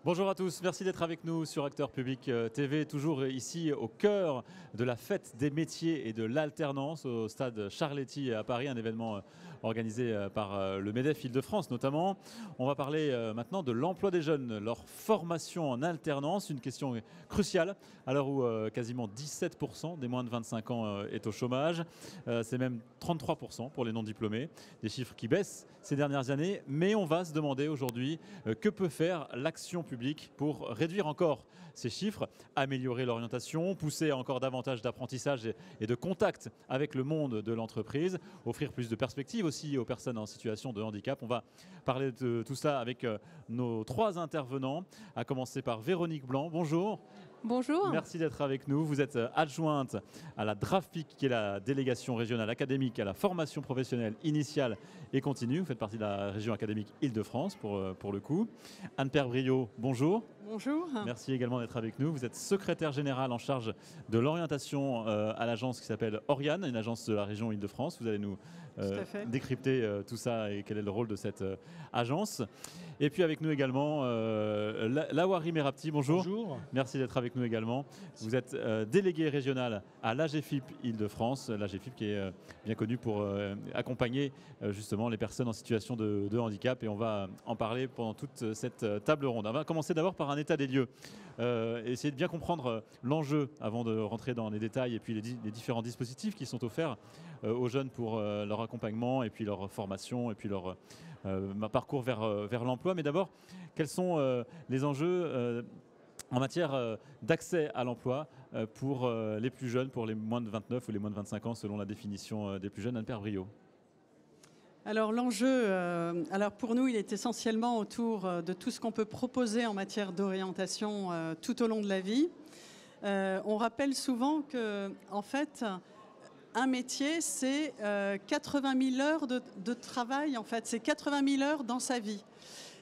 Bonjour à tous, merci d'être avec nous sur Acteur Public TV, toujours ici au cœur de la fête des métiers et de l'alternance au stade Charletti à Paris, un événement organisé par le MEDEF Île-de-France notamment. On va parler maintenant de l'emploi des jeunes, leur formation en alternance, une question cruciale à l'heure où quasiment 17% des moins de 25 ans est au chômage. C'est même 33% pour les non-diplômés, des chiffres qui baissent ces dernières années, mais on va se demander aujourd'hui que peut faire l'action publique pour réduire encore ces chiffres, améliorer l'orientation, pousser encore davantage d'apprentissage et de contact avec le monde de l'entreprise, offrir plus de perspectives aussi aux personnes en situation de handicap. On va parler de tout ça avec nos trois intervenants, à commencer par Véronique Blanc. Bonjour. Bonjour. Merci d'être avec nous. Vous êtes adjointe à la DRAFPIC, qui est la délégation régionale académique à la formation professionnelle initiale et continue. Vous faites partie de la région académique Île-de-France pour le coup. Anne-Père Briot, bonjour. Bonjour. Merci également d'être avec nous. Vous êtes secrétaire générale en charge de l'orientation à l'agence qui s'appelle Oriane, une agence de la région Île-de-France. Vous allez nous décrypter tout ça et quel est le rôle de cette agence. Et puis avec nous également Lawari Merabti, bonjour. Bonjour. Merci d'être avec nous également. Vous êtes délégué régional à l'AGFIP Île-de-France, l'AGFIP qui est bien connue pour accompagner justement les personnes en situation de handicap, et on va en parler pendant toute cette table ronde. On va commencer d'abord par un état des lieux, essayer de bien comprendre l'enjeu avant de rentrer dans les détails et puis les différents dispositifs qui sont offerts aux jeunes pour leur accompagnement et puis leur formation et puis leur parcours vers l'emploi. Mais d'abord, quels sont les enjeux en matière d'accès à l'emploi pour les plus jeunes, pour les moins de 29 ou les moins de 25 ans, selon la définition des plus jeunes? Anne-Père Briot. Alors l'enjeu, pour nous, il est essentiellement autour de tout ce qu'on peut proposer en matière d'orientation tout au long de la vie. On rappelle souvent que, en fait, un métier, c'est 80 000 heures de travail. En fait, c'est 80 000 heures dans sa vie.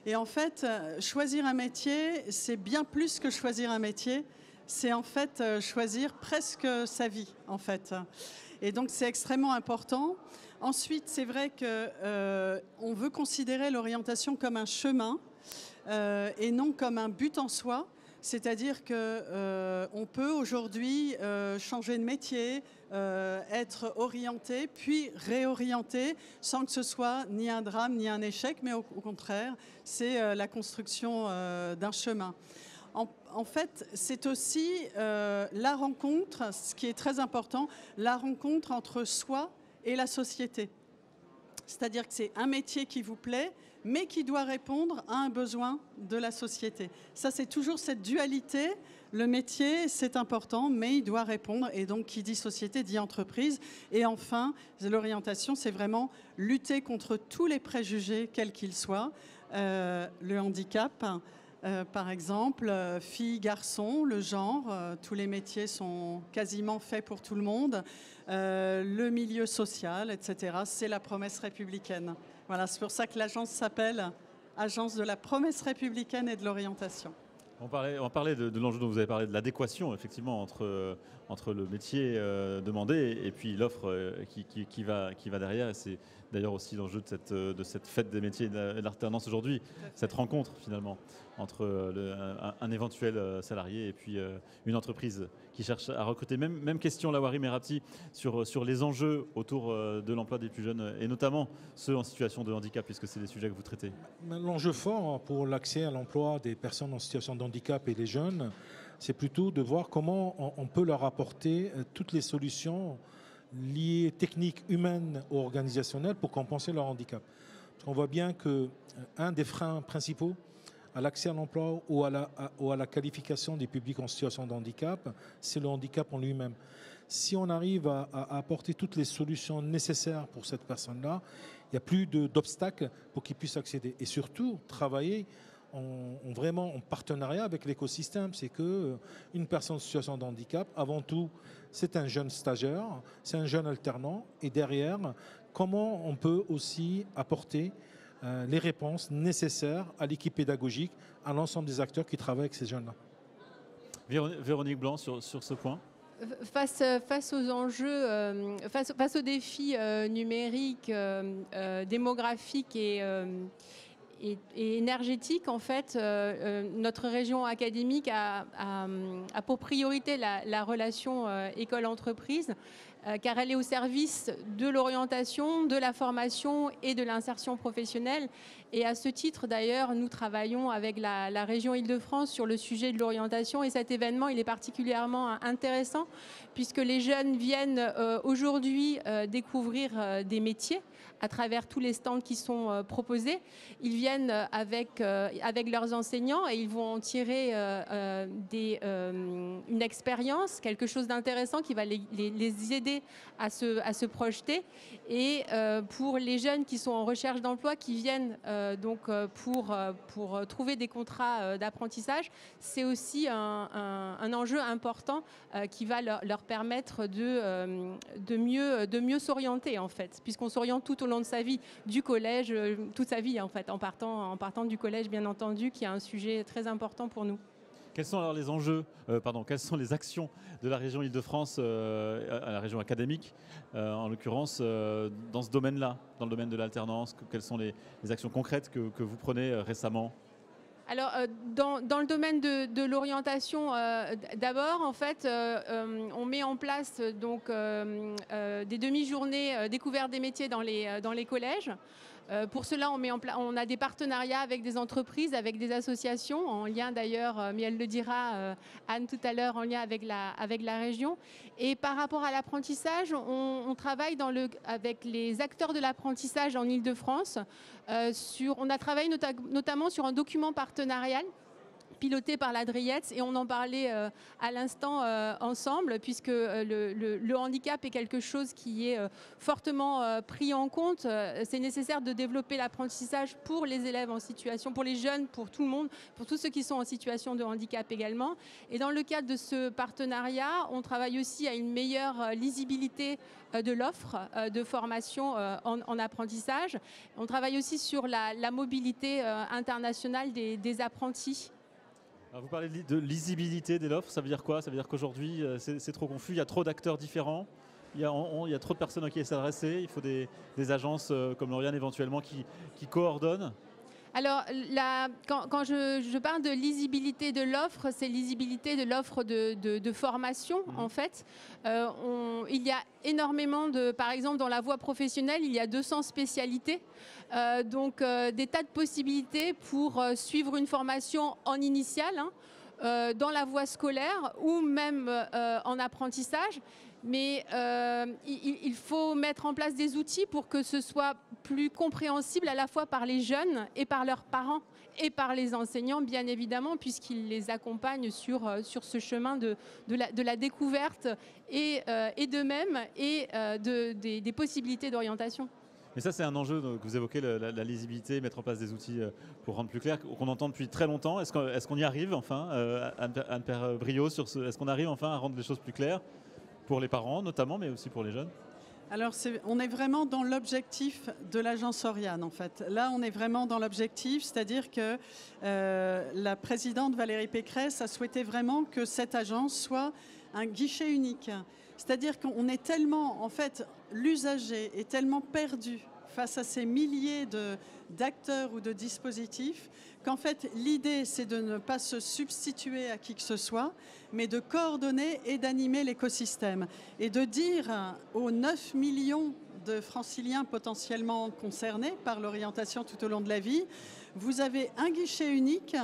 Et en fait, choisir un métier, c'est bien plus que choisir un métier. C'est en fait choisir presque sa vie, en fait. Et donc, c'est extrêmement important. Ensuite, c'est vrai qu'on veut considérer l'orientation comme un chemin et non comme un but en soi. C'est-à-dire qu'on peut aujourd'hui changer de métier, être orienté, puis réorienté, sans que ce soit ni un drame ni un échec, mais au contraire, c'est la construction d'un chemin. En fait, c'est aussi la rencontre, ce qui est très important, la rencontre entre soi et la société. C'est-à-dire que c'est un métier qui vous plaît, mais qui doit répondre à un besoin de la société. Ça, c'est toujours cette dualité. Le métier, c'est important, mais il doit répondre. Et donc, qui dit société, dit entreprise. Et enfin, l'orientation, c'est vraiment lutter contre tous les préjugés, quels qu'ils soient. Le handicap, par exemple, filles, garçons, le genre, tous les métiers sont quasiment faits pour tout le monde, le milieu social, etc. C'est la promesse républicaine. Voilà, c'est pour ça que l'agence s'appelle Agence de la promesse républicaine et de l'orientation. On parlait de l'enjeu dont vous avez parlé, de l'adéquation effectivement entre le métier demandé et puis l'offre qui va derrière. Et c'est d'ailleurs aussi l'enjeu de cette fête des métiers et de l'alternance aujourd'hui, cette rencontre finalement entre un éventuel salarié et puis une entreprise qui cherche à recruter. Même question, Lawari Merabti, sur les enjeux autour de l'emploi des plus jeunes et notamment ceux en situation de handicap, puisque c'est des sujets que vous traitez. L'enjeu fort pour l'accès à l'emploi des personnes en situation de handicap et des jeunes, c'est plutôt de voir comment on peut leur apporter toutes les solutions liées techniques, humaines ou organisationnelles pour compenser leur handicap. On voit bien qu'un des freins principaux à l'accès à l'emploi ou à la qualification des publics en situation de handicap, c'est le handicap en lui-même. Si on arrive à apporter toutes les solutions nécessaires pour cette personne-là, il n'y a plus d'obstacles pour qu'ils puissent accéder. Et surtout, travailler vraiment en partenariat avec l'écosystème. C'est qu'une personne en situation de handicap, avant tout, c'est un jeune stagiaire, c'est un jeune alternant. Et derrière, comment on peut aussi apporter les réponses nécessaires à l'équipe pédagogique, à l'ensemble des acteurs qui travaillent avec ces jeunes-là. Véronique Blanc, sur ce point. Face aux enjeux, face aux défis numériques, démographiques et énergétique, en fait, notre région académique a pour priorité la relation école-entreprise, car elle est au service de l'orientation, de la formation et de l'insertion professionnelle. Et à ce titre, d'ailleurs, nous travaillons avec la région Île-de-France sur le sujet de l'orientation. Et cet événement, il est particulièrement intéressant puisque les jeunes viennent aujourd'hui découvrir des métiers à travers tous les stands qui sont proposés. Ils viennent avec leurs enseignants et ils vont en tirer une expérience, quelque chose d'intéressant qui va les aider à se projeter. Et pour les jeunes qui sont en recherche d'emploi, qui viennent pour trouver des contrats d'apprentissage, c'est aussi un enjeu important qui va leur permettre de mieux s'orienter, en fait, puisqu'on s'oriente tout au long de sa vie, du collège, toute sa vie, en fait, en partant du collège, bien entendu, qui est un sujet très important pour nous. Quels sont alors les enjeux, quelles sont les actions de la région Île-de-France, à la région académique, en l'occurrence, dans ce domaine-là, dans le domaine de l'alternance? Quelles sont les actions concrètes que vous prenez récemment? Alors, dans le domaine de l'orientation, d'abord, en fait, on met en place donc, des demi-journées découvertes des métiers dans les collèges. Pour cela, on a des partenariats avec des entreprises, avec des associations, en lien d'ailleurs, mais elle le dira, Anne, tout à l'heure, en lien avec la région. Et par rapport à l'apprentissage, on travaille avec les acteurs de l'apprentissage en Île-de-France. On a travaillé notamment sur un document partenarial piloté par la DRIETS, et on en parlait à l'instant ensemble, puisque le handicap est quelque chose qui est fortement pris en compte. C'est nécessaire de développer l'apprentissage pour les élèves en situation, pour les jeunes, pour tout le monde, pour tous ceux qui sont en situation de handicap également. Et dans le cadre de ce partenariat, on travaille aussi à une meilleure lisibilité de l'offre de formation en apprentissage. On travaille aussi sur la mobilité internationale des apprentis. Alors vous parlez de lisibilité de l'offre, ça veut dire quoi? Ça veut dire qu'aujourd'hui, c'est trop confus, il y a trop d'acteurs différents, il y a trop de personnes à qui s'adresser, il faut des agences comme Lauriane éventuellement qui coordonnent. Alors, quand je parle de lisibilité de l'offre, c'est lisibilité de l'offre de formation, en fait. Il y a énormément par exemple, dans la voie professionnelle, il y a 200 spécialités. Donc, des tas de possibilités pour suivre une formation en initiale, dans la voie scolaire ou même en apprentissage. Mais il faut mettre en place des outils pour que ce soit plus compréhensible à la fois par les jeunes et par leurs parents et par les enseignants, bien évidemment, puisqu'ils les accompagnent sur ce chemin de la découverte et d'eux-mêmes et des possibilités d'orientation. Mais ça, c'est un enjeu que vous évoquez, la lisibilité, mettre en place des outils pour rendre plus clair, qu'on entend depuis très longtemps. Est-ce qu'on y arrive enfin, Anne-Père Briot, est-ce qu'on arrive enfin à rendre les choses plus claires pour les parents notamment, mais aussi pour les jeunes? Alors, on est vraiment dans l'objectif de l'agence Oriane, en fait. Là, on est vraiment dans l'objectif, c'est-à-dire que la présidente Valérie Pécresse a souhaité vraiment que cette agence soit un guichet unique. C'est-à-dire qu'on est tellement, en fait, l'usager est tellement perdu face à ces milliers d'acteurs ou de dispositifs qu'en fait, l'idée, c'est de ne pas se substituer à qui que ce soit, mais de coordonner et d'animer l'écosystème. Et de dire aux 9 millions de franciliens potentiellement concernés par l'orientation tout au long de la vie, vous avez un guichet unique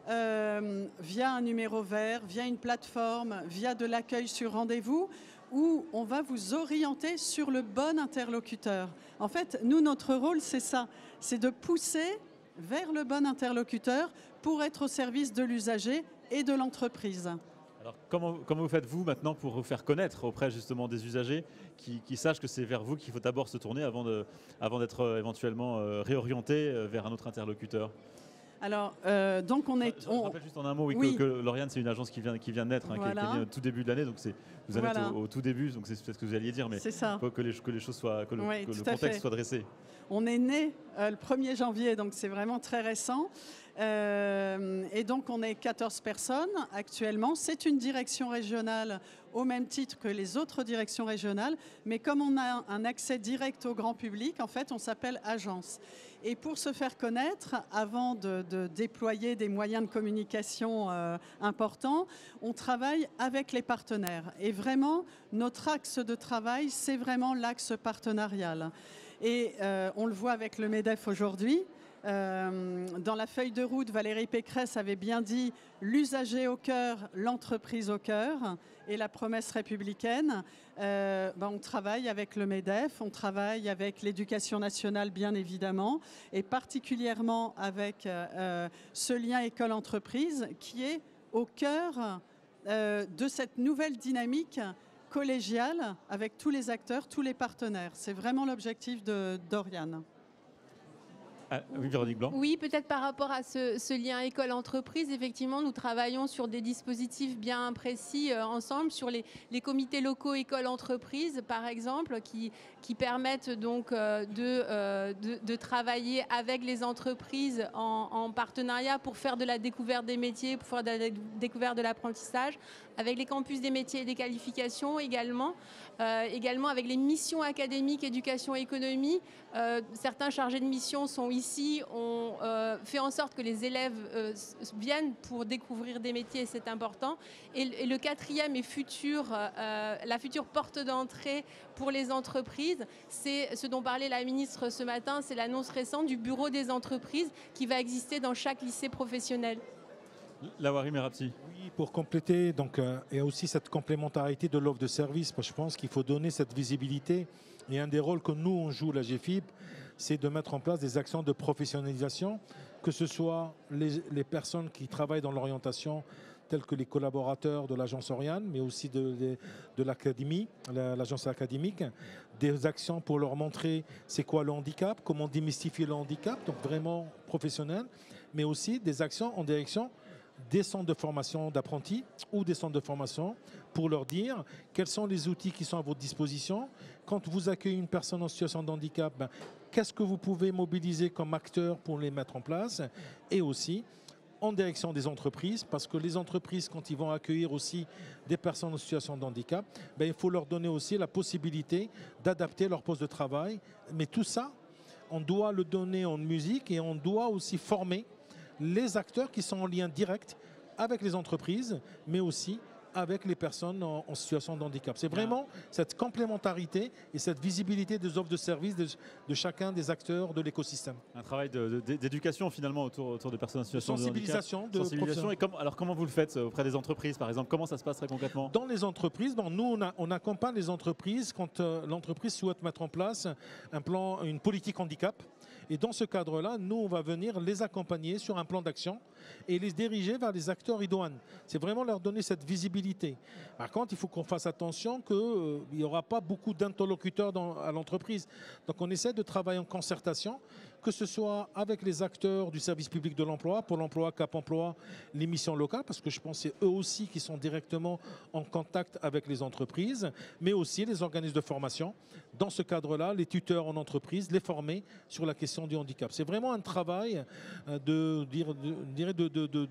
via un numéro vert, via une plateforme, via de l'accueil sur rendez-vous, où on va vous orienter sur le bon interlocuteur. En fait, nous, notre rôle, c'est ça, c'est de pousser vers le bon interlocuteur pour être au service de l'usager et de l'entreprise. Alors, comment vous faites-vous maintenant pour vous faire connaître auprès justement des usagers qui sachent que c'est vers vous qu'il faut d'abord se tourner avant d'être éventuellement réorienté vers un autre interlocuteur? Alors, donc on est... Je rappelle juste en un mot que Lauriane, c'est une agence qui vient de naître, qui a été née au tout début de l'année, donc vous en êtes au tout début, donc c'est peut-être ce que vous alliez dire, mais que les choses soient, que le contexte soit dressé. On est né le 1er janvier, donc c'est vraiment très récent. Et donc, on est 14 personnes actuellement. C'est une direction régionale au même titre que les autres directions régionales. Mais comme on a un accès direct au grand public, en fait, on s'appelle agence. Et pour se faire connaître, avant de déployer des moyens de communication importants, on travaille avec les partenaires. Et vraiment, notre axe de travail, c'est vraiment l'axe partenarial. Et on le voit avec le MEDEF aujourd'hui. Dans la feuille de route, Valérie Pécresse avait bien dit l'usager au cœur, l'entreprise au cœur et la promesse républicaine. On travaille avec le MEDEF, on travaille avec l'éducation nationale bien évidemment et particulièrement avec ce lien école-entreprise qui est au cœur de cette nouvelle dynamique collégiale avec tous les acteurs, tous les partenaires. C'est vraiment l'objectif d'Oriane. Oui, Véronique Blanc. Oui, peut-être par rapport à ce lien école-entreprise, effectivement, nous travaillons sur des dispositifs bien précis ensemble, sur les comités locaux école-entreprise, par exemple, qui permettent donc de travailler avec les entreprises en partenariat pour faire de la découverte des métiers, pour faire de la découverte de l'apprentissage, avec les campus des métiers et des qualifications également, également avec les missions académiques, éducation et économie. Certains chargés de mission sont ici, on fait en sorte que les élèves viennent pour découvrir des métiers, c'est important. Et le quatrième et la future porte d'entrée pour les entreprises, c'est ce dont parlait la ministre ce matin, c'est l'annonce récente du bureau des entreprises qui va exister dans chaque lycée professionnel. Lawari Merabti. Oui, pour compléter, donc, il y a aussi cette complémentarité de l'offre de service. Je pense qu'il faut donner cette visibilité. Et un des rôles que nous, on joue, la GFIP, c'est de mettre en place des actions de professionnalisation, que ce soit les personnes qui travaillent dans l'orientation, tels que les collaborateurs de l'agence Oriane, mais aussi de l'académie, l'agence académique, des actions pour leur montrer c'est quoi le handicap, comment démystifier le handicap, donc vraiment professionnel, mais aussi des actions en direction des centres de formation d'apprentis ou des centres de formation pour leur dire quels sont les outils qui sont à votre disposition. Quand vous accueillez une personne en situation de handicap, qu'est-ce que vous pouvez mobiliser comme acteur pour les mettre en place, et aussi en direction des entreprises, parce que les entreprises, quand ils vont accueillir aussi des personnes en situation de handicap, il faut leur donner aussi la possibilité d'adapter leur poste de travail. Mais tout ça, on doit le donner en musique et on doit aussi former les acteurs qui sont en lien direct avec les entreprises, mais aussi avec les personnes en situation de handicap. C'est vraiment cette complémentarité et cette visibilité des offres de services de chacun des acteurs de l'écosystème. Un travail d'éducation finalement autour des personnes en situation de handicap. Sensibilisation. Et alors comment vous le faites auprès des entreprises par exemple? Comment ça se passe très concrètement? Dans les entreprises, nous on accompagne les entreprises quand l'entreprise souhaite mettre en place un plan, une politique handicap. Et dans ce cadre-là, nous, on va venir les accompagner sur un plan d'action et les diriger vers les acteurs idoines. C'est vraiment leur donner cette visibilité. Par contre, il faut qu'on fasse attention qu'il n'y aura pas beaucoup d'interlocuteurs à l'entreprise. Donc on essaie de travailler en concertation, que ce soit avec les acteurs du service public de l'emploi, Pôle emploi, Cap emploi, les missions locales, parce que je pense que c'est eux aussi qui sont directement en contact avec les entreprises, mais aussi les organismes de formation. Dans ce cadre-là, les tuteurs en entreprise, les former sur la question du handicap. C'est vraiment un travail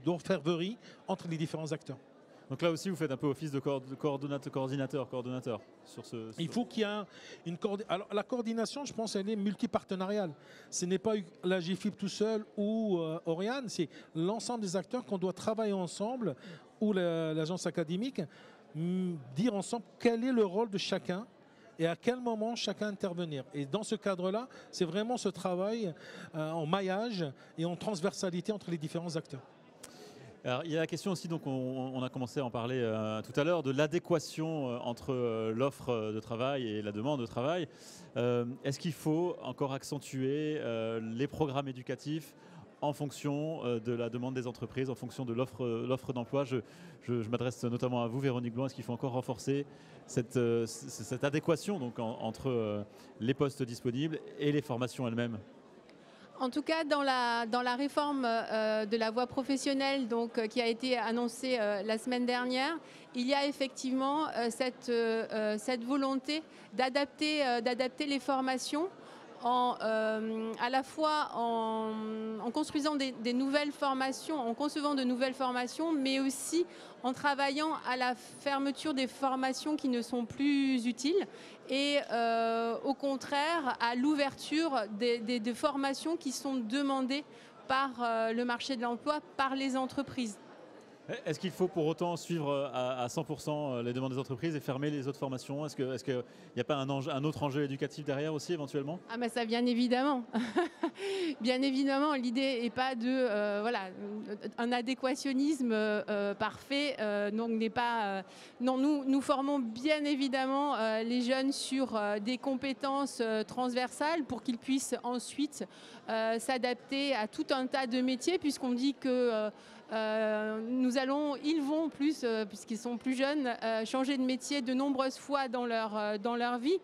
d'orfèvrerie entre les différents acteurs. Donc là aussi, vous faites un peu office de coordinateur sur ce... Il faut qu'il y ait une coordination. Alors la coordination, je pense, elle est multipartenariale. Ce n'est pas la GFIP tout seul ou Oriane, c'est l'ensemble des acteurs qu'on doit travailler ensemble, ou l'agence académique, dire ensemble quel est le rôle de chacun et à quel moment chacun intervenir. Et dans ce cadre-là, c'est vraiment ce travail en maillage et en transversalité entre les différents acteurs. Alors, il y a la question aussi, donc on a commencé à en parler tout à l'heure, de l'adéquation entre l'offre de travail et la demande de travail. Est-ce qu'il faut encore accentuer les programmes éducatifs en fonction de la demande des entreprises, en fonction de l'offre d'emploi? Je m'adresse notamment à vous, Véronique Blanc. Est-ce qu'il faut encore renforcer cette adéquation donc, entre les postes disponibles et les formations elles-mêmes? En tout cas, dans la réforme de la voie professionnelle qui a été annoncée la semaine dernière, il y a effectivement cette volonté d'adapter les formations à la fois en construisant des nouvelles formations, en concevant de nouvelles formations, mais aussi en travaillant à la fermeture des formations qui ne sont plus utiles et au contraire à l'ouverture des formations qui sont demandées par le marché de l'emploi, par les entreprises. Est-ce qu'il faut pour autant suivre à 100% les demandes des entreprises et fermer les autres formations? Est-ce qu'il n'y a pas un autre enjeu éducatif derrière aussi éventuellement? Ah mais ça, bien évidemment. Bien évidemment, l'idée n'est pas de un adéquationnisme parfait. Donc n'est pas. Non, nous formons bien évidemment les jeunes sur des compétences transversales pour qu'ils puissent ensuite s'adapter à tout un tas de métiers, puisqu'on dit que ils vont plus, puisqu'ils sont plus jeunes, changer de métier de nombreuses fois dans leur vie.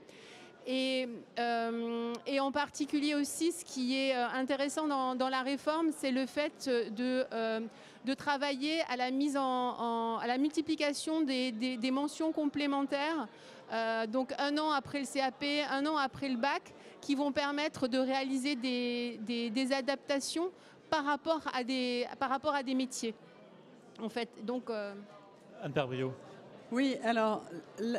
Et en particulier aussi, ce qui est intéressant dans la réforme, c'est le fait de travailler à la à la multiplication des mentions complémentaires. Donc 1 an après le CAP, 1 an après le bac, qui vont permettre de réaliser des adaptations par rapport à des métiers, en fait. Donc, Anne-Père Briot. Oui, alors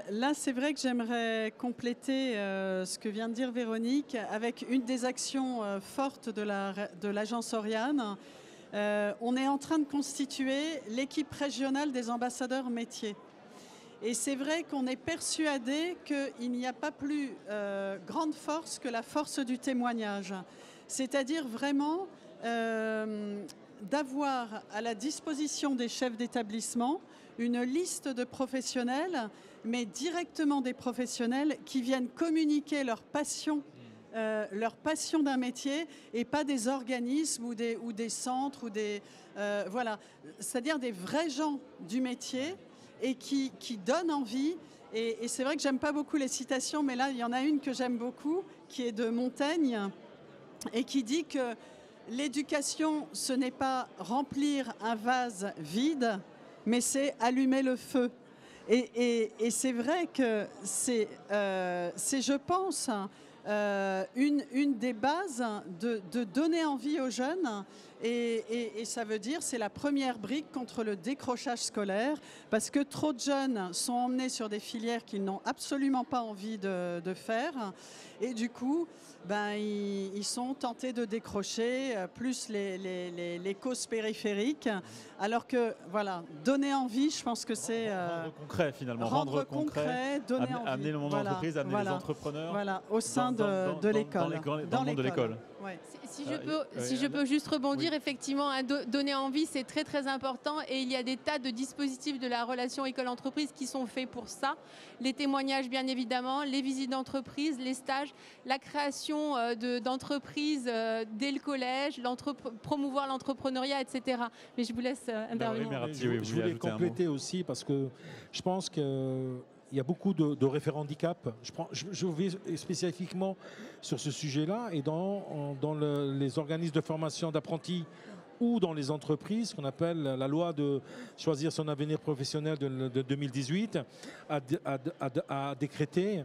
là, c'est vrai que j'aimerais compléter ce que vient de dire Véronique avec une des actions fortes de l'agence Oriane. On est en train de constituer l'équipe régionale des ambassadeurs métiers. Et c'est vrai qu'on est persuadé qu'il n'y a pas plus grande force que la force du témoignage. C'est-à-dire vraiment d'avoir à la disposition des chefs d'établissement une liste de professionnels, mais directement des professionnels qui viennent communiquer leur passion d'un métier, et pas des organismes ou des centres ou voilà, c'est-à-dire des vrais gens du métier et qui donnent envie. Et c'est vrai que j'aime pas beaucoup les citations, mais là il y en a une que j'aime beaucoup, qui est de Montaigne, et qui dit que l'éducation, ce n'est pas remplir un vase vide, mais c'est allumer le feu. Et c'est vrai que c'est je pense, une des bases de donner envie aux jeunes. Et ça veut dire, c'est la première brique contre le décrochage scolaire, parce que trop de jeunes sont emmenés sur des filières qu'ils n'ont absolument pas envie de faire. Et du coup, ils sont tentés de décrocher, plus les causes périphériques. Alors que, voilà, donner envie, je pense que c'est... Rendre concret, finalement. Rendre concret, donner envie. Amener le monde de l'entreprise, amener les entrepreneurs au sein de l'école. Dans le monde de l'école. Ouais. Si je peux juste rebondir, oui. Effectivement, donner envie, c'est très très important, et il y a des tas de dispositifs de la relation école-entreprise qui sont faits pour ça. Les témoignages, bien évidemment, les visites d'entreprise, les stages, la création d'entreprises dès le collège, promouvoir l'entrepreneuriat, etc. Mais je vous laisse intervenir. Je voulais compléter aussi, parce que je pense que il y a beaucoup de référents handicap. Je vais spécifiquement sur ce sujet-là, et dans les organismes de formation d'apprentis ou dans les entreprises, qu'on appelle la loi de choisir son avenir professionnel de 2018, a décrété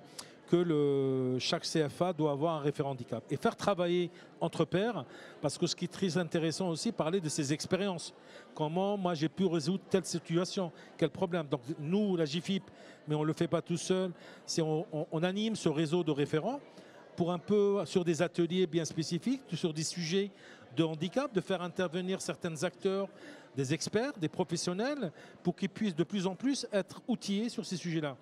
que chaque CFA doit avoir un référent handicap et faire travailler entre pairs, parce que ce qui est très intéressant aussi, parler de ses expériences. Comment moi j'ai pu résoudre telle situation, quel problème. Donc nous, la GIFIP, mais on ne le fait pas tout seul, on anime ce réseau de référents pour un peu sur des ateliers bien spécifiques, sur des sujets de handicap, de faire intervenir certains acteurs, des experts, des professionnels, pour qu'ils puissent de plus en plus être outillés sur ces sujets-là.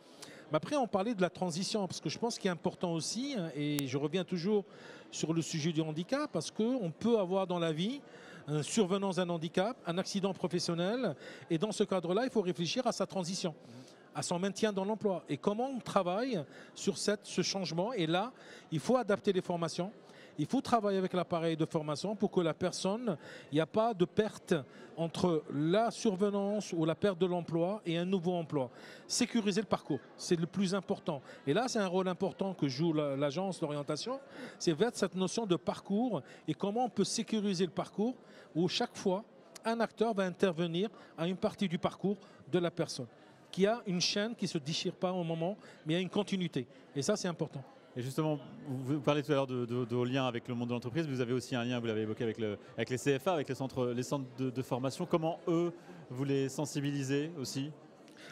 Mais après, on parlait de la transition, parce que je pense qu'il est important aussi, et je reviens toujours sur le sujet du handicap, parce qu'on peut avoir dans la vie une survenance d'un handicap, un accident professionnel, et dans ce cadre-là, il faut réfléchir à sa transition, à son maintien dans l'emploi, et comment on travaille sur ce changement. Et là, il faut adapter les formations. Il faut travailler avec l'appareil de formation pour que la personne, il n'y a pas de perte entre la survenance ou la perte de l'emploi et un nouveau emploi. Sécuriser le parcours, c'est le plus important. Et là, c'est un rôle important que joue l'agence d'orientation, c'est vers cette notion de parcours et comment on peut sécuriser le parcours où chaque fois, un acteur va intervenir à une partie du parcours de la personne, qui a une chaîne qui ne se déchire pas au moment, mais il y a une continuité. Et ça, c'est important. Et justement, vous parlez tout à l'heure de lien avec le monde de l'entreprise, vous avez aussi un lien, vous l'avez évoqué, avec les CFA, avec les centres de formation. Comment eux, vous les sensibilisez aussi ?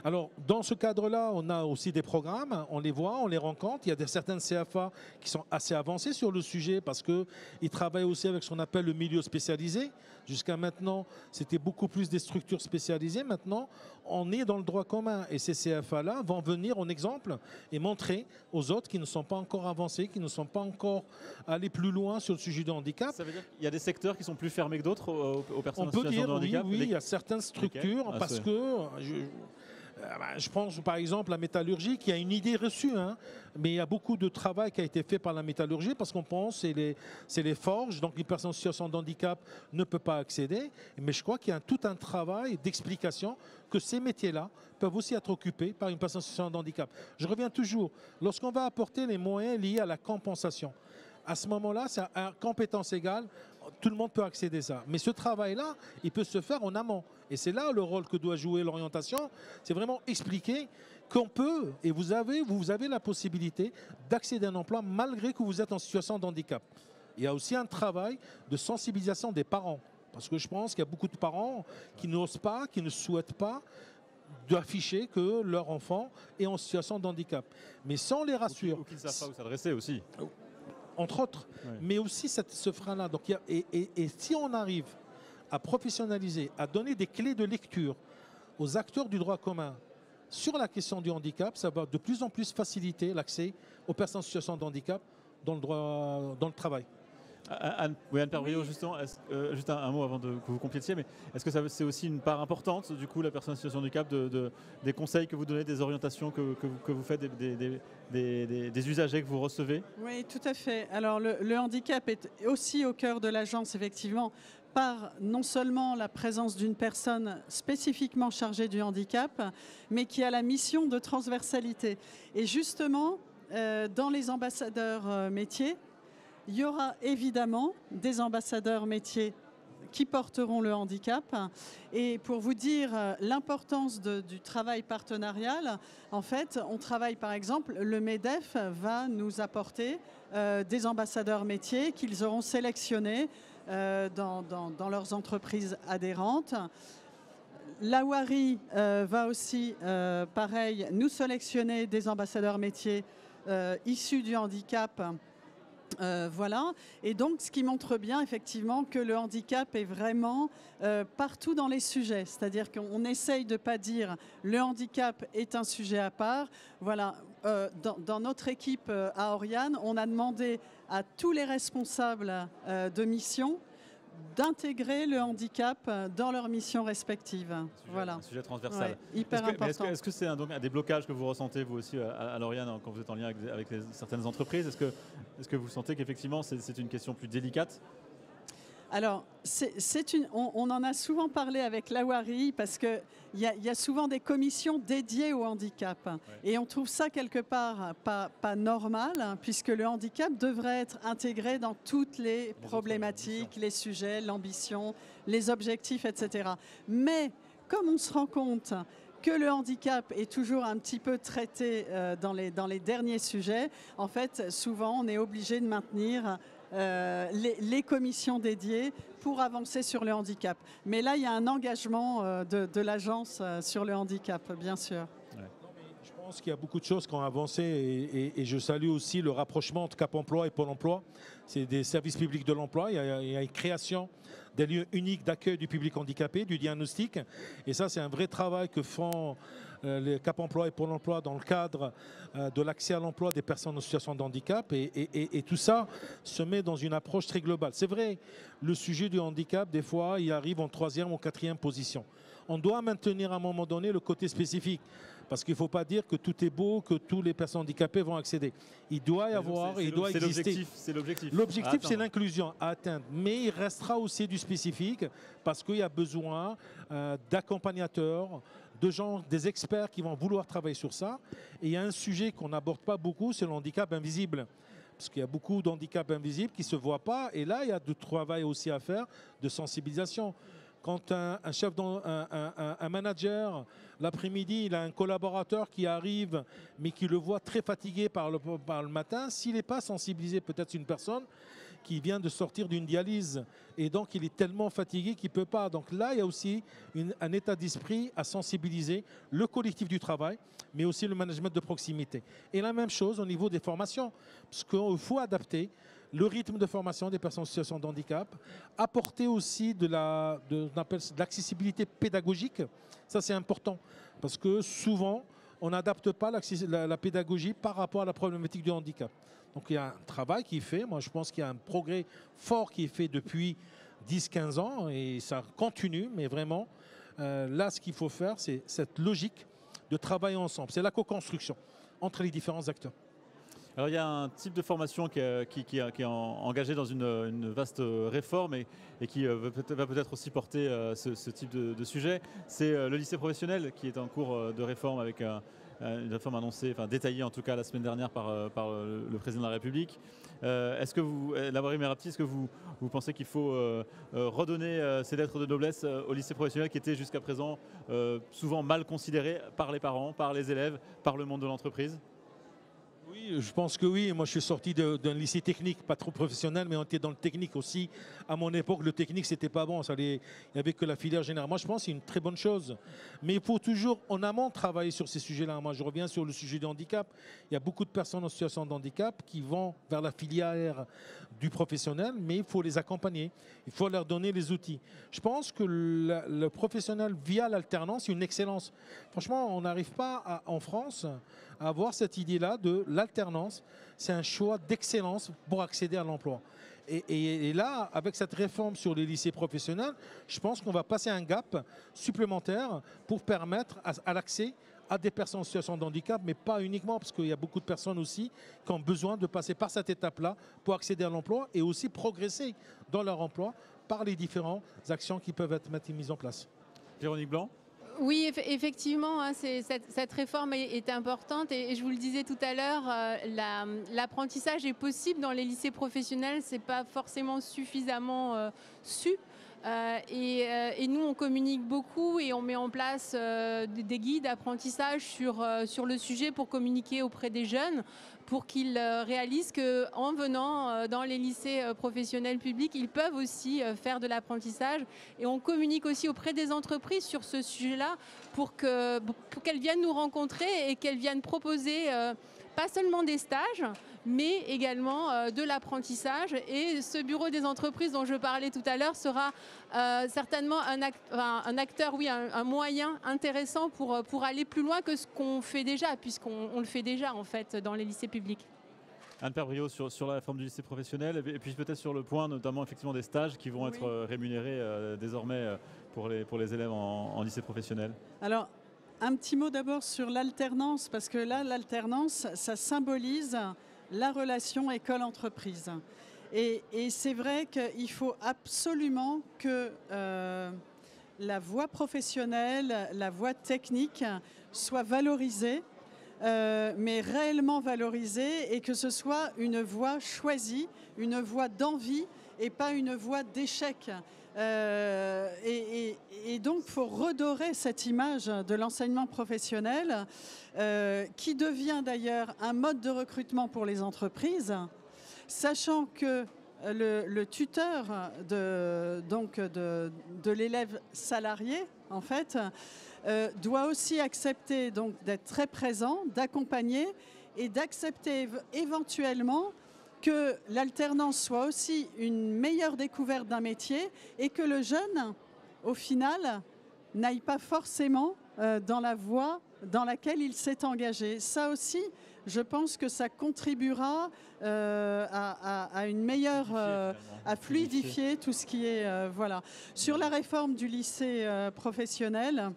Alors, dans ce cadre-là, on a aussi des programmes, on les voit, on les rencontre. Il y a certaines CFA qui sont assez avancées sur le sujet parce qu'ils travaillent aussi avec ce qu'on appelle le milieu spécialisé. Jusqu'à maintenant, c'était beaucoup plus des structures spécialisées. Maintenant, on est dans le droit commun et ces CFA-là vont venir en exemple et montrer aux autres qui ne sont pas encore avancés, qui ne sont pas encore allés plus loin sur le sujet du handicap. Ça veut dire qu'il y a des secteurs qui sont plus fermés que d'autres aux personnes On en peut situation dire de handicap? oui, il y a certaines structures parce que... Je pense par exemple à la métallurgie qui a une idée reçue, mais il y a beaucoup de travail qui a été fait par la métallurgie parce qu'on pense que c'est les forges, donc les personnes en situation de handicap ne peuvent pas accéder. Mais je crois qu'il y a tout un travail d'explication que ces métiers-là peuvent aussi être occupés par une personne en situation de handicap. Je reviens toujours, lorsqu'on va apporter les moyens liés à la compensation, à ce moment-là, c'est à compétence égale, tout le monde peut accéder à ça. Mais ce travail-là, il peut se faire en amont. Et c'est là le rôle que doit jouer l'orientation, c'est vraiment expliquer qu'on peut, et vous avez la possibilité d'accéder à un emploi malgré que vous êtes en situation de handicap. Il y a aussi un travail de sensibilisation des parents. Parce que je pense qu'il y a beaucoup de parents qui n'osent pas, qui ne souhaitent pas d'afficher que leur enfant est en situation de handicap. Mais sans les rassure... Ou qu'ils ne savent pas où s'adresser aussi. Entre autres, mais aussi ce frein-là. Donc, et si on arrive à professionnaliser, à donner des clés de lecture aux acteurs du droit commun sur la question du handicap, ça va de plus en plus faciliter l'accès aux personnes en situation de handicap dans le travail. Anne Perbriot, justement, juste un mot avant que vous complétiez, mais est-ce que c'est aussi une part importante, du coup, la personne en situation de handicap, des conseils que vous donnez, des orientations que vous faites, des usagers que vous recevez? Oui, tout à fait. Alors, le handicap est aussi au cœur de l'agence, effectivement, par non seulement la présence d'une personne spécifiquement chargée du handicap, mais qui a la mission de transversalité. Et justement, dans les ambassadeurs métiers, il y aura évidemment des ambassadeurs métiers qui porteront le handicap. Et pour vous dire l'importance du travail partenarial, en fait, on travaille par exemple, le MEDEF va nous apporter des ambassadeurs métiers qu'ils auront sélectionnés dans leurs entreprises adhérentes. La WARI va aussi, pareil, nous sélectionner des ambassadeurs métiers issus du handicap. Voilà, et donc ce qui montre bien effectivement que le handicap est vraiment partout dans les sujets, c'est-à-dire qu'on essaye de ne pas dire le handicap est un sujet à part. Voilà, dans notre équipe à Oriane, on a demandé à tous les responsables de mission d'intégrer le handicap dans leurs missions respectives. Un sujet transversal. Ouais, hyper important. Est-ce que c'est un des blocages que vous ressentez vous aussi à Lauriane quand vous êtes en lien avec certaines entreprises? Est-ce que vous sentez qu'effectivement c'est une question plus délicate? Alors, on en a souvent parlé avec la WARI parce qu'il y a souvent des commissions dédiées au handicap. Ouais. Et on trouve ça quelque part pas normal, puisque le handicap devrait être intégré dans toutes les problématiques, les sujets, l'ambition, les objectifs, etc. Mais comme on se rend compte que le handicap est toujours un petit peu traité dans les derniers sujets, en fait, souvent, on est obligé de maintenir les commissions dédiées pour avancer sur le handicap. Mais là, il y a un engagement de l'agence sur le handicap, bien sûr. Ouais. Je pense qu'il y a beaucoup de choses qui ont avancé et je salue aussi le rapprochement entre Cap Emploi et Pôle Emploi. C'est des services publics de l'emploi. Il y a une création des lieux uniques d'accueil du public handicapé, du diagnostic. Et ça, c'est un vrai travail que font les Cap Emploi et Pôle Emploi dans le cadre de l'accès à l'emploi des personnes en situation de handicap. Et tout ça se met dans une approche très globale. C'est vrai, le sujet du handicap, des fois, il arrive en 3e ou 4e position. On doit maintenir à un moment donné le côté spécifique. Parce qu'il ne faut pas dire que tout est beau, que tous les personnes handicapées vont accéder. Il doit y avoir, il doit exister. C'est l'objectif. L'objectif, c'est l'inclusion à atteindre. Mais il restera aussi du spécifique parce qu'il y a besoin d'accompagnateurs, de gens, des experts qui vont vouloir travailler sur ça. Et il y a un sujet qu'on n'aborde pas beaucoup, c'est le handicap invisible. Parce qu'il y a beaucoup d'handicaps invisibles qui ne se voient pas. Et là, il y a du travail aussi à faire de sensibilisation. Quand un chef, un manager, l'après-midi, il a un collaborateur qui arrive, mais qui le voit très fatigué par le matin, s'il n'est pas sensibilisé, peut-être une personne qui vient de sortir d'une dialyse, et donc il est tellement fatigué qu'il ne peut pas. Donc là, il y a aussi un état d'esprit à sensibiliser le collectif du travail, mais aussi le management de proximité. Et la même chose au niveau des formations, parce qu'il faut adapter le rythme de formation des personnes en situation de handicap, apporter aussi de l'accessibilité pédagogique. Ça, c'est important, parce que souvent, on n'adapte pas la pédagogie par rapport à la problématique du handicap. Donc il y a un travail qui est fait. Moi, je pense qu'il y a un progrès fort qui est fait depuis 10-15 ans, et ça continue, mais vraiment, là, ce qu'il faut faire, c'est cette logique de travailler ensemble. C'est la co-construction entre les différents acteurs. Alors il y a un type de formation qui est engagé dans une vaste réforme et qui va peut-être aussi porter ce type de sujet. C'est le lycée professionnel qui est en cours de réforme avec une réforme annoncée, enfin détaillée en tout cas la semaine dernière par le président de la République. Est-ce que vous, Laborie Merabti, est-ce que vous pensez qu'il faut redonner ces lettres de noblesse au lycée professionnel qui était jusqu'à présent souvent mal considéré par les parents, par les élèves, par le monde de l'entreprise ? Oui, je pense que oui. Moi, je suis sorti d'un lycée technique, pas trop professionnel, mais on était dans le technique aussi. À mon époque, le technique, c'était pas bon. Il n'y avait que la filière générale. Moi, je pense que c'est une très bonne chose. Mais il faut toujours, en amont, travailler sur ces sujets-là. Moi, je reviens sur le sujet du handicap. Il y a beaucoup de personnes en situation de handicap qui vont vers la filière du professionnel, mais il faut les accompagner. Il faut leur donner les outils. Je pense que le professionnel, via l'alternance, c'est une excellence. Franchement, on n'arrive pas en France à avoir cette idée-là de l'alternance. C'est un choix d'excellence pour accéder à l'emploi. Et là, avec cette réforme sur les lycées professionnels, je pense qu'on va passer un gap supplémentaire pour permettre à l'accès à des personnes en situation de handicap, mais pas uniquement, parce qu'il y a beaucoup de personnes aussi qui ont besoin de passer par cette étape-là pour accéder à l'emploi et aussi progresser dans leur emploi par les différentes actions qui peuvent être mises en place. Véronique Blanc ? Oui, effectivement, hein, cette réforme est importante et je vous le disais tout à l'heure, l'apprentissage est possible dans les lycées professionnels, c'est pas forcément suffisamment su. Et nous, on communique beaucoup et on met en place des guides d'apprentissage sur le sujet pour communiquer auprès des jeunes, pour qu'ils réalisent qu'en venant dans les lycées professionnels publics, ils peuvent aussi faire de l'apprentissage. Et on communique aussi auprès des entreprises sur ce sujet-là pour qu'elles viennent nous rencontrer et qu'elles viennent proposer pas seulement des stages, mais également de l'apprentissage. Et ce bureau des entreprises dont je parlais tout à l'heure sera certainement un acteur, oui, un moyen intéressant pour aller plus loin que ce qu'on fait déjà, puisqu'on le fait déjà en fait dans les lycées publics. Anne-Père Briot sur la réforme du lycée professionnel et puis peut-être sur le point notamment effectivement des stages qui vont être rémunérés désormais pour les élèves en lycée professionnel. Alors, un petit mot d'abord sur l'alternance, parce que là, l'alternance, ça symbolise la relation école-entreprise. Et c'est vrai qu'il faut absolument que la voie professionnelle, la voie technique soit valorisée, mais réellement valorisée, et que ce soit une voie choisie, une voie d'envie et pas une voie d'échec. Et donc, il faut redorer cette image de l'enseignement professionnel qui devient d'ailleurs un mode de recrutement pour les entreprises, sachant que le tuteur de l'élève salarié, en fait, doit aussi accepter d'être très présent, d'accompagner et d'accepter éventuellement que l'alternance soit aussi une meilleure découverte d'un métier et que le jeune, au final, n'aille pas forcément dans la voie dans laquelle il s'est engagé. Ça aussi, je pense que ça contribuera à une meilleure, à fluidifier tout ce qui est... voilà. Sur la réforme du lycée professionnel,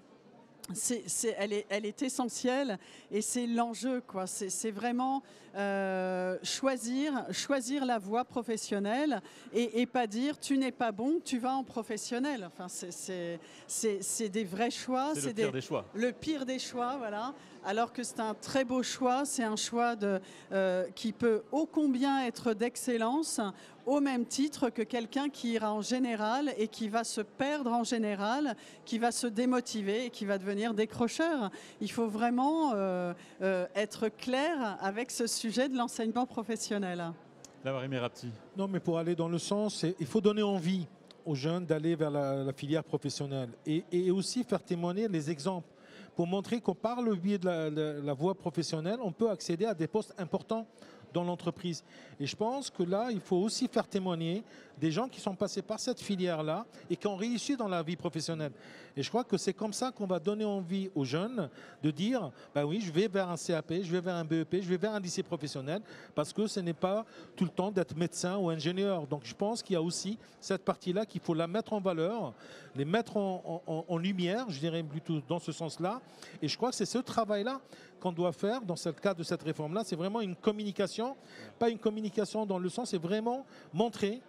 elle est essentielle et c'est l'enjeu, quoi. C'est vraiment choisir la voie professionnelle et pas dire tu n'es pas bon, tu vas en professionnel. Enfin, c'est des vrais choix. C'est le pire des choix. Le pire des choix, voilà. Alors que c'est un très beau choix, c'est un choix qui peut ô combien être d'excellence, au même titre que quelqu'un qui ira en général et qui va se perdre en général, qui va se démotiver et qui va devenir décrocheur. Il faut vraiment être clair avec ce sujet de l'enseignement professionnel. Lavarime Rapti. Non, mais pour aller dans le sens, il faut donner envie aux jeunes d'aller vers la filière professionnelle et aussi faire témoigner les exemples pour montrer qu'on par le biais de la voie professionnelle, on peut accéder à des postes importants dans l'entreprise. Et je pense que là, il faut aussi faire témoigner des gens qui sont passés par cette filière-là et qui ont réussi dans la vie professionnelle. Et je crois que c'est comme ça qu'on va donner envie aux jeunes de dire, bah oui, je vais vers un CAP, je vais vers un BEP, je vais vers un lycée professionnel, parce que ce n'est pas tout le temps d'être médecin ou ingénieur. Donc je pense qu'il y a aussi cette partie-là qu'il faut la mettre en valeur, les mettre en lumière, je dirais plutôt dans ce sens-là. Et je crois que c'est ce travail-là qu'on doit faire dans le cadre de cette réforme-là. C'est vraiment une communication, pas une communication dans le sens, c'est vraiment montrer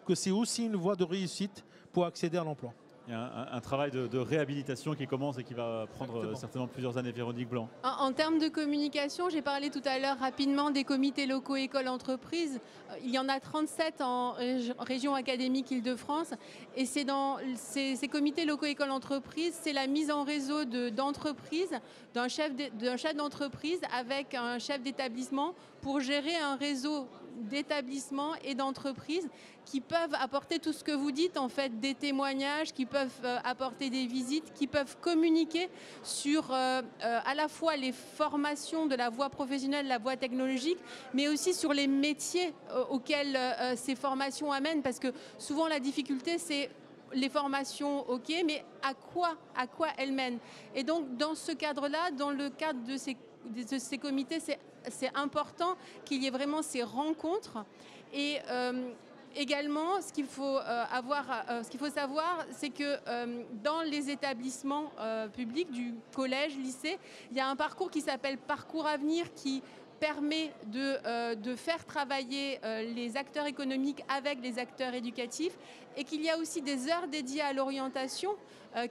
que c'est aussi une voie de réussite pour accéder à l'emploi. Il y a un travail de réhabilitation qui commence et qui va prendre certainement plusieurs années. Véronique Blanc. En termes de communication, j'ai parlé tout à l'heure rapidement des comités locaux écoles-entreprises. Il y en a 37 en région académique Île-de-France. Et c'est dans ces comités locaux écoles-entreprises, c'est la mise en réseau d'entreprises, d'un chef d'entreprise avec un chef d'établissement pour gérer un réseau d'établissements et d'entreprises qui peuvent apporter tout ce que vous dites, en fait, des témoignages, qui peuvent apporter des visites, qui peuvent communiquer sur à la fois les formations de la voie professionnelle, la voie technologique, mais aussi sur les métiers auxquels ces formations amènent, parce que souvent la difficulté, c'est les formations, ok, mais à quoi elles mènent. Et donc, dans ce cadre-là, dans le cadre de ces comités, c'est important qu'il y ait vraiment ces rencontres. Et également, ce qu'il faut savoir, c'est que dans les établissements publics du collège, lycée, il y a un parcours qui s'appelle Parcours Avenir qui permet de faire travailler les acteurs économiques avec les acteurs éducatifs et qu'il y a aussi des heures dédiées à l'orientation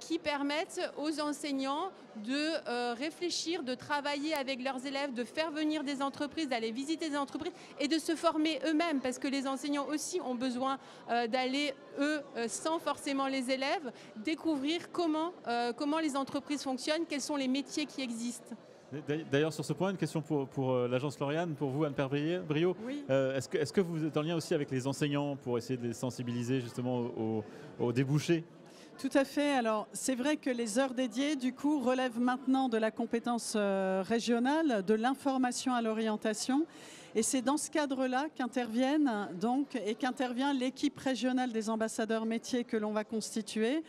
qui permettent aux enseignants de réfléchir, de travailler avec leurs élèves, de faire venir des entreprises, d'aller visiter des entreprises et de se former eux-mêmes parce que les enseignants aussi ont besoin d'aller, eux, sans forcément les élèves, découvrir comment les entreprises fonctionnent, quels sont les métiers qui existent. D'ailleurs, sur ce point, une question pour l'agence Floriane, pour vous, Anne-Père Brio. Oui. Est-ce que vous êtes en lien aussi avec les enseignants pour essayer de les sensibiliser justement aux débouchés ? Tout à fait. Alors, c'est vrai que les heures dédiées, du coup, relèvent maintenant de la compétence régionale, de l'information à l'orientation. Et c'est dans ce cadre-là qu'intervient l'équipe régionale des ambassadeurs métiers que l'on va constituer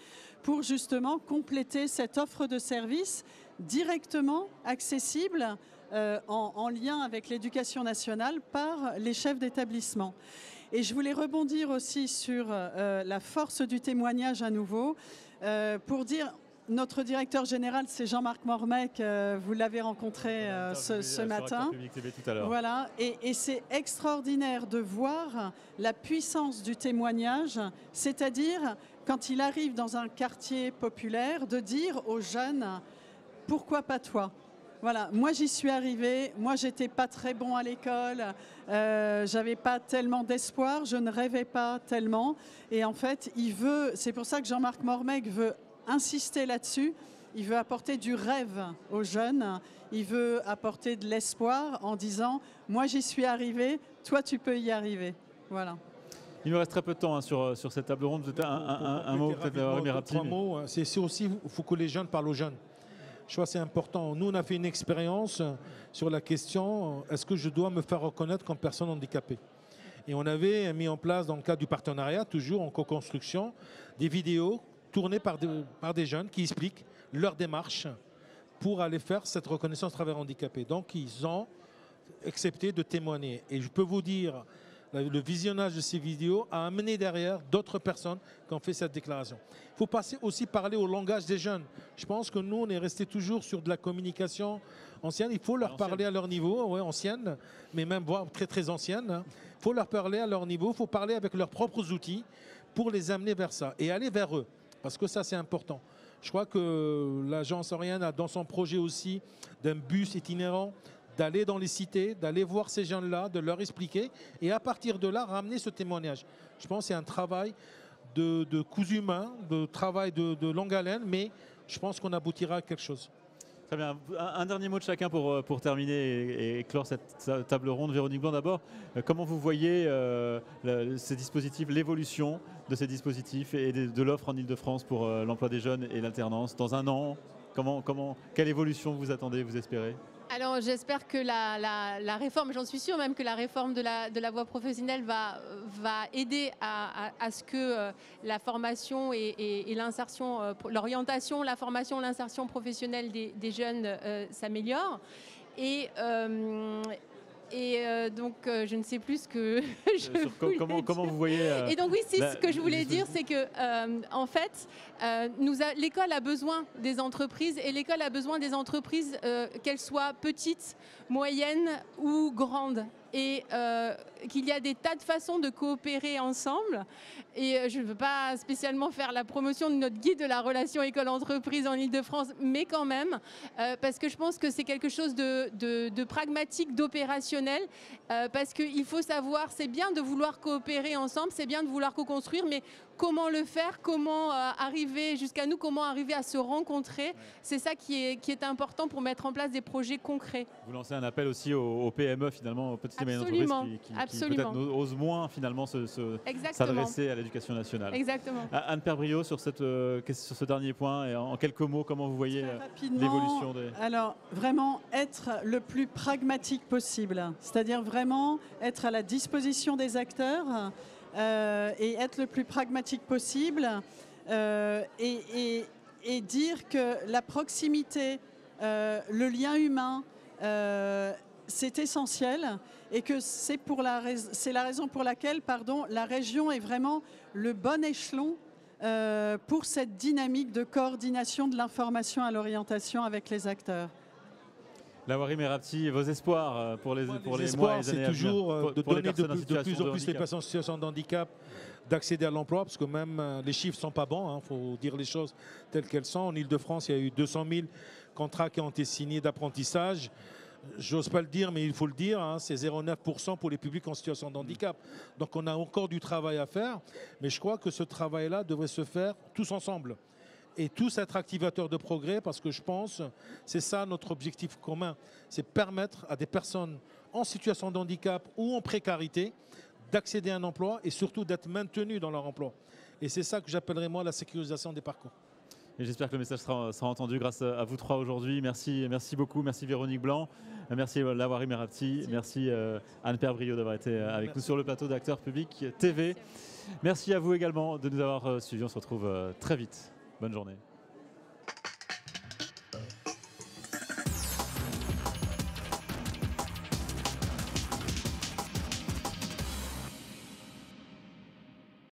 pour justement compléter cette offre de services directement accessible en lien avec l'éducation nationale par les chefs d'établissement. Et je voulais rebondir aussi sur la force du témoignage à nouveau pour dire notre directeur général, c'est Jean-Marc Mormec, vous l'avez rencontré ce matin. Tout à l'heure. Voilà, et c'est extraordinaire de voir la puissance du témoignage, c'est-à-dire quand il arrive dans un quartier populaire, de dire aux jeunes « pourquoi pas toi ?» Voilà, moi j'y suis arrivée, moi j'étais pas très bon à l'école, j'avais pas tellement d'espoir, je ne rêvais pas tellement. Et en fait, c'est pour ça que Jean-Marc Mormec veut insister là-dessus, il veut apporter du rêve aux jeunes, il veut apporter de l'espoir en disant « moi j'y suis arrivé, toi tu peux y arriver ». Voilà. Il nous reste très peu de temps sur cette table ronde, peut-être un mot, peut-être trois mots, c'est aussi, il faut que les jeunes parlent aux jeunes. Je crois que c'est important. Nous, on a fait une expérience sur la question est-ce que je dois me faire reconnaître comme personne handicapée? Et on avait mis en place, dans le cadre du partenariat, toujours en co-construction, des vidéos tournées par des jeunes qui expliquent leur démarche pour aller faire cette reconnaissance travailleur handicapé. Donc, ils ont accepté de témoigner. Et je peux vous dire, le visionnage de ces vidéos a amené derrière d'autres personnes qui ont fait cette déclaration. Il faut aussi parler au langage des jeunes. Je pense que nous, on est resté toujours sur de la communication ancienne. Il faut leur parler à leur niveau, ouais, ancienne, mais même voire très très ancienne. Il faut leur parler à leur niveau, il faut parler avec leurs propres outils pour les amener vers ça et aller vers eux. Parce que ça, c'est important. Je crois que l'agence Oriane a dans son projet aussi d'un bus itinérant d'aller dans les cités, d'aller voir ces jeunes-là, de leur expliquer et à partir de là, ramener ce témoignage. Je pense que c'est un travail de cousu main, de travail de longue haleine, mais je pense qu'on aboutira à quelque chose. Très bien. Un dernier mot de chacun pour terminer et clore cette table ronde. Véronique Blanc, d'abord, comment vous voyez ces dispositifs, l'évolution de ces dispositifs et de l'offre en Ile-de-France pour l'emploi des jeunes et l'alternance dans un an? Quelle évolution vous attendez, vous espérez? Alors j'espère que la réforme, j'en suis sûre même que la réforme de la voie professionnelle va aider à ce que la formation et l'insertion, l'orientation, la formation, l'insertion professionnelle des jeunes s'améliore. Donc je ne sais plus ce que comment vous voyez et donc oui, ce que je voulais dire, c'est que en fait, l'école a besoin des entreprises et l'école a besoin des entreprises, qu'elles soient petites, moyennes ou grandes. Et qu'il y a des tas de façons de coopérer ensemble. Et je ne veux pas spécialement faire la promotion de notre guide de la relation école-entreprise en Ile-de-France, mais quand même, parce que je pense que c'est quelque chose de pragmatique, d'opérationnel, parce qu'il faut savoir, c'est bien de vouloir coopérer ensemble, c'est bien de vouloir co-construire, mais comment le faire, comment arriver jusqu'à nous, comment arriver à se rencontrer, c'est ça qui est important pour mettre en place des projets concrets. Vous lancez un appel aussi aux PME finalement, aux petites et moyennes entreprises qui peut-être osent moins finalement s'adresser à l'éducation nationale. Exactement. Anne-Père Briot, sur ce dernier point, et en quelques mots, comment vous voyez l'évolution des... Alors vraiment être le plus pragmatique possible, c'est-à-dire vraiment être à la disposition des acteurs et être le plus pragmatique possible et dire que la proximité, le lien humain, c'est essentiel et que c'est la raison pour laquelle la région est vraiment le bon échelon pour cette dynamique de coordination de l'information à l'orientation avec les acteurs. Laouari Merabti, vos espoirs pour les mois et les années c'est toujours de donner de plus en plus les personnes en situation de handicap d'accéder à l'emploi, parce que même les chiffres ne sont pas bons, faut dire les choses telles qu'elles sont. En Ile-de-France, il y a eu 200 000 contrats qui ont été signés d'apprentissage. J'ose pas le dire, mais il faut le dire, c'est 0,9% pour les publics en situation de handicap. Donc on a encore du travail à faire, mais je crois que ce travail-là devrait se faire tous ensemble. Et tous être activateurs de progrès, parce que je pense, c'est ça notre objectif commun, c'est permettre à des personnes en situation de handicap ou en précarité d'accéder à un emploi et surtout d'être maintenues dans leur emploi. Et c'est ça que j'appellerais moi la sécurisation des parcours. Et j'espère que le message sera entendu grâce à vous trois aujourd'hui. Merci beaucoup, merci Véronique Blanc, merci Laouari Merabti, merci Anne-Père Briot d'avoir été avec nous sur le plateau d'Acteurs Publics TV. Merci à vous également de nous avoir suivis, on se retrouve très vite. Bonne journée.